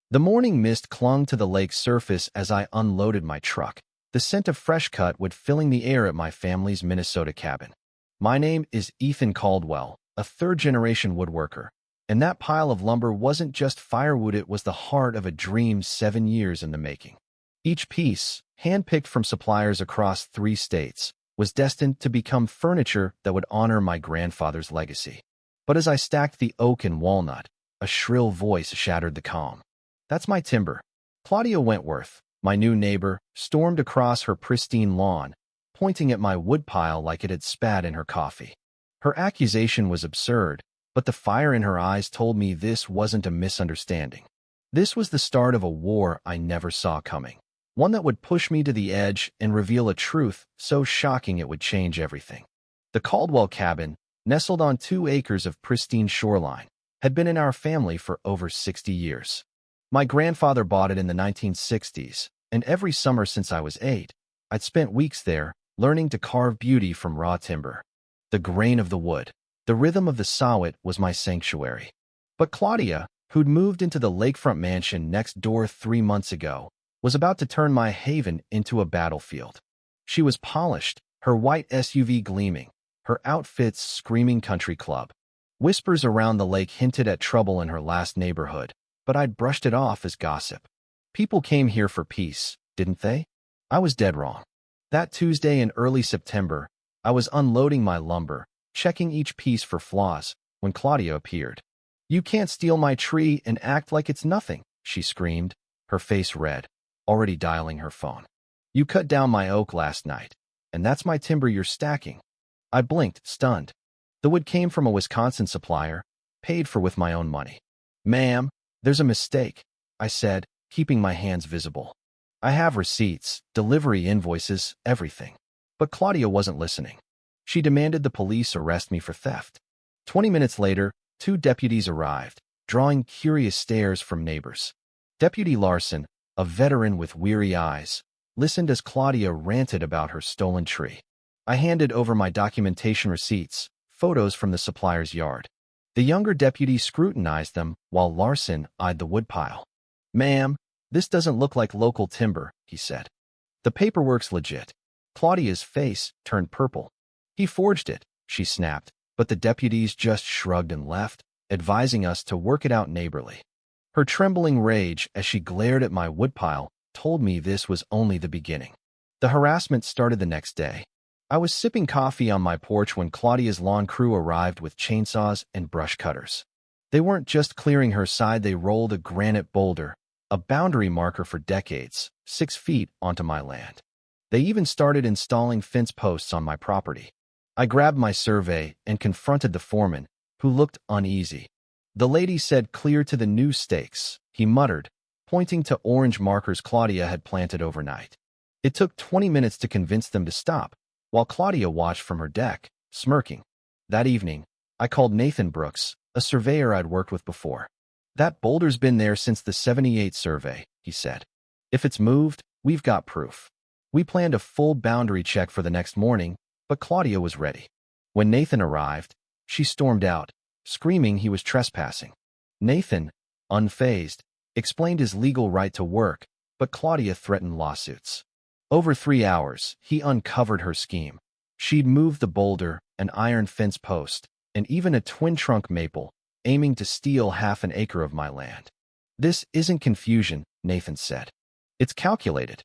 The morning mist clung to the lake's surface as I unloaded my truck, the scent of fresh cut wood filling the air at my family's Minnesota cabin. My name is Ethan Caldwell, a third-generation woodworker, and that pile of lumber wasn't just firewood, it was the heart of a dream 7 years in the making. Each piece, hand-picked from suppliers across 3 states, was destined to become furniture that would honor my grandfather's legacy. But as I stacked the oak and walnut, a shrill voice shattered the calm. "That's my timber." Claudia Wentworth, my new neighbor, stormed across her pristine lawn, pointing at my woodpile like it had spat in her coffee. Her accusation was absurd, but the fire in her eyes told me this wasn't a misunderstanding. This was the start of a war I never saw coming, one that would push me to the edge and reveal a truth so shocking it would change everything. The Caldwell cabin, nestled on 2 acres of pristine shoreline, had been in our family for over 60 years. My grandfather bought it in the 1960s, and every summer since I was 8, I'd spent weeks there, learning to carve beauty from raw timber. The grain of the wood, the rhythm of the sawit was my sanctuary. But Claudia, who'd moved into the lakefront mansion next door 3 months ago, was about to turn my haven into a battlefield. She was polished, her white SUV gleaming, her outfits screaming country club. Whispers around the lake hinted at trouble in her last neighborhood, but I'd brushed it off as gossip. People came here for peace, didn't they? I was dead wrong. That Tuesday in early September, I was unloading my lumber, checking each piece for flaws, when Claudia appeared. "You can't steal my tree and act like it's nothing," she screamed, her face red, already dialing her phone. "You cut down my oak last night, and that's my timber you're stacking." I blinked, stunned. The wood came from a Wisconsin supplier, paid for with my own money. "Ma'am, there's a mistake," I said, keeping my hands visible. "I have receipts, delivery invoices, everything." But Claudia wasn't listening. She demanded the police arrest me for theft. 20 minutes later, 2 deputies arrived, drawing curious stares from neighbors. Deputy Larson, a veteran with weary eyes, listened as Claudia ranted about her stolen tree. I handed over my documentation receipts, photos from the supplier's yard. The younger deputy scrutinized them while Larson eyed the woodpile. "Ma'am, this doesn't look like local timber," he said. "The paperwork's legit." Claudia's face turned purple. "He forged it," she snapped, but the deputies just shrugged and left, advising us to work it out neighborly. Her trembling rage as she glared at my woodpile told me this was only the beginning. The harassment started the next day. I was sipping coffee on my porch when Claudia's lawn crew arrived with chainsaws and brush cutters. They weren't just clearing her side, they rolled a granite boulder, a boundary marker for decades, 6 feet onto my land. They even started installing fence posts on my property. I grabbed my survey and confronted the foreman, who looked uneasy. "The lady said clear to the new stakes," he muttered, pointing to orange markers Claudia had planted overnight. It took 20 minutes to convince them to stop, while Claudia watched from her deck, smirking. That evening, I called Nathan Brooks, a surveyor I'd worked with before. "That boulder's been there since the '78 survey," he said. "If it's moved, we've got proof." We planned a full boundary check for the next morning, but Claudia was ready. When Nathan arrived, she stormed out, screaming he was trespassing. Nathan, unfazed, explained his legal right to work, but Claudia threatened lawsuits. Over 3 hours, he uncovered her scheme. She'd moved the boulder, an iron fence post, and even a twin-trunk maple, aiming to steal half an acre of my land. "This isn't confusion," Nathan said. "It's calculated."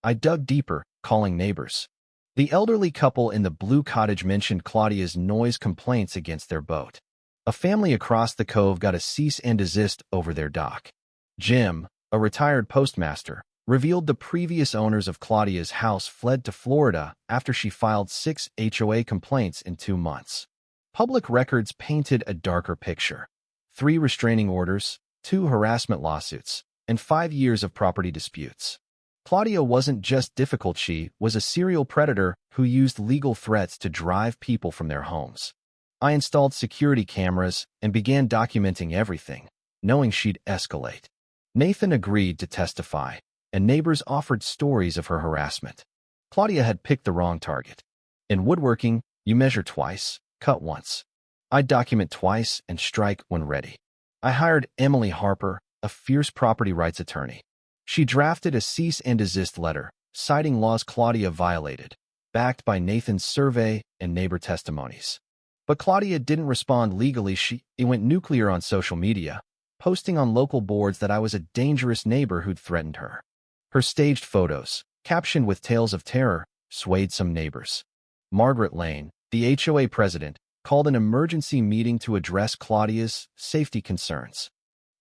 I dug deeper, calling neighbors. The elderly couple in the blue cottage mentioned Claudia's noise complaints against their boat. A family across the cove got a cease and desist over their dock. Jim, a retired postmaster, revealed the previous owners of Claudia's house fled to Florida after she filed 6 HOA complaints in 2 months. Public records painted a darker picture. 3 restraining orders, 2 harassment lawsuits, and 5 years of property disputes. Claudia wasn't just difficult, she was a serial predator who used legal threats to drive people from their homes. I installed security cameras and began documenting everything, knowing she'd escalate. Nathan agreed to testify, and neighbors offered stories of her harassment. Claudia had picked the wrong target. In woodworking, you measure twice, cut once. I document twice and strike when ready. I hired Emily Harper, a fierce property rights attorney. She drafted a cease and desist letter, citing laws Claudia violated, backed by Nathan's survey and neighbor testimonies. But Claudia didn't respond legally. She went nuclear on social media, posting on local boards that I was a dangerous neighbor who'd threatened her. Her staged photos, captioned with tales of terror, swayed some neighbors. Margaret Lane, the HOA president, called an emergency meeting to address Claudia's safety concerns.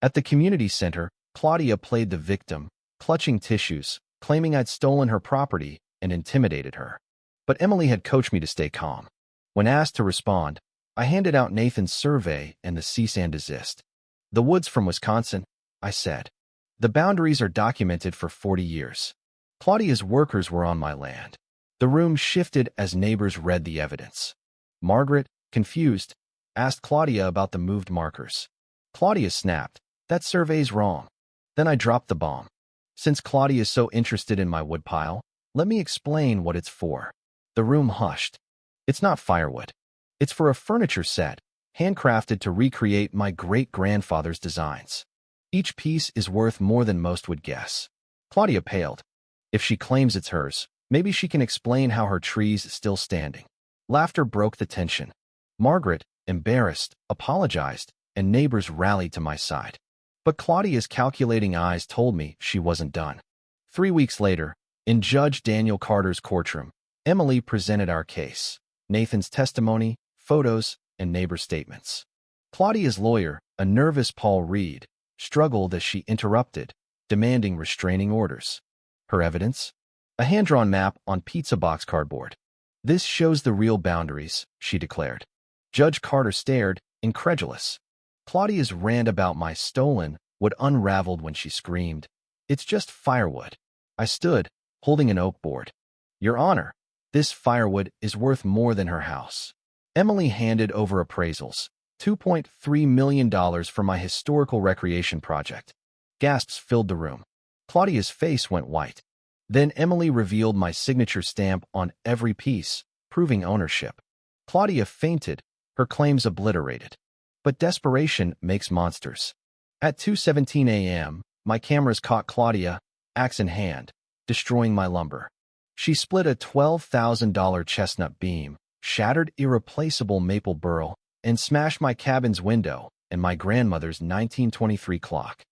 At the community center, Claudia played the victim, clutching tissues, claiming I'd stolen her property and intimidated her. But Emily had coached me to stay calm. When asked to respond, I handed out Nathan's survey and the cease and desist. "The wood's from Wisconsin," I said. "The boundaries are documented for 40 years. Claudia's workers were on my land." The room shifted as neighbors read the evidence. Margaret, confused, asked Claudia about the moved markers. Claudia snapped, "That survey's wrong." Then I dropped the bomb. "Since Claudia's so interested in my woodpile, let me explain what it's for." The room hushed. "It's not firewood. It's for a furniture set, handcrafted to recreate my great-grandfather's designs. Each piece is worth more than most would guess." Claudia paled. If she claims it's hers, maybe she can explain how her tree's still standing. Laughter broke the tension. Margaret, embarrassed, apologized, and neighbors rallied to my side. But Claudia's calculating eyes told me she wasn't done. 3 weeks later, in Judge Daniel Carter's courtroom, Emily presented our case: Nathan's testimony, photos, and neighbor statements. Claudia's lawyer, a nervous Paul Reed, struggled as she interrupted, demanding restraining orders. Her evidence? A hand-drawn map on pizza box cardboard. "This shows the real boundaries," she declared. Judge Carter stared, incredulous. Claudia's rant about my stolen wood unraveled when she screamed, "It's just firewood." I stood, holding an oak board. "Your Honor, this firewood is worth more than her house." Emily handed over appraisals, $2.3 million for my historical recreation project. Gasps filled the room. Claudia's face went white. Then Emily revealed my signature stamp on every piece, proving ownership. Claudia fainted, her claims obliterated. But desperation makes monsters. At 2:17 a.m., my cameras caught Claudia, axe in hand, destroying my lumber. She split a $12,000 chestnut beam, shattered irreplaceable maple burl, and smashed my cabin's window and my grandmother's 1923 clock.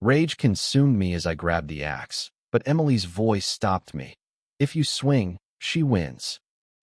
Rage consumed me as I grabbed the axe, but Emily's voice stopped me. "If you swing, she wins."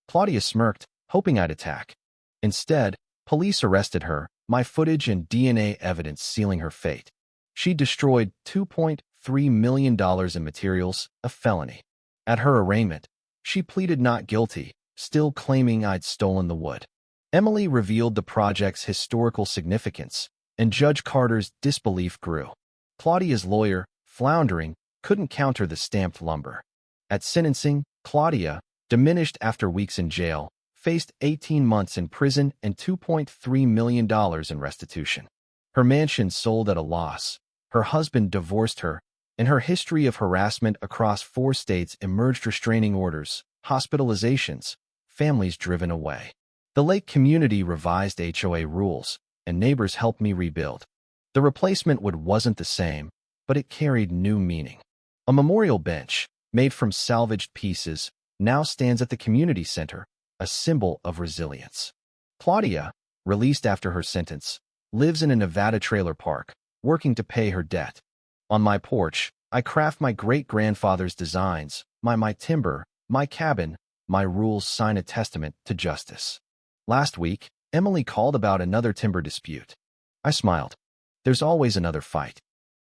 Claudia smirked, hoping I'd attack. Instead, police arrested her, my footage and DNA evidence sealing her fate. She destroyed $2.3 million in materials, a felony. At her arraignment, she pleaded not guilty, still claiming I'd stolen the wood. Emily revealed the project's historical significance, and Judge Carter's disbelief grew. Claudia's lawyer, floundering, couldn't counter the stamped lumber. At sentencing, Claudia, diminished after weeks in jail, faced 18 months in prison and $2.3 million in restitution. Her mansion sold at a loss, her husband divorced her, and her history of harassment across 4 states emerged: restraining orders, hospitalizations, families driven away. The Lake community revised HOA rules, and neighbors helped me rebuild. The replacement wood wasn't the same, but it carried new meaning. A memorial bench, made from salvaged pieces, now stands at the community center, a symbol of resilience. Claudia, released after her sentence, lives in a Nevada trailer park, working to pay her debt. On my porch, I craft my great-grandfather's designs, my timber, my cabin, my rules sign a testament to justice. Last week, Emily called about another timber dispute. I smiled. There's always another fight.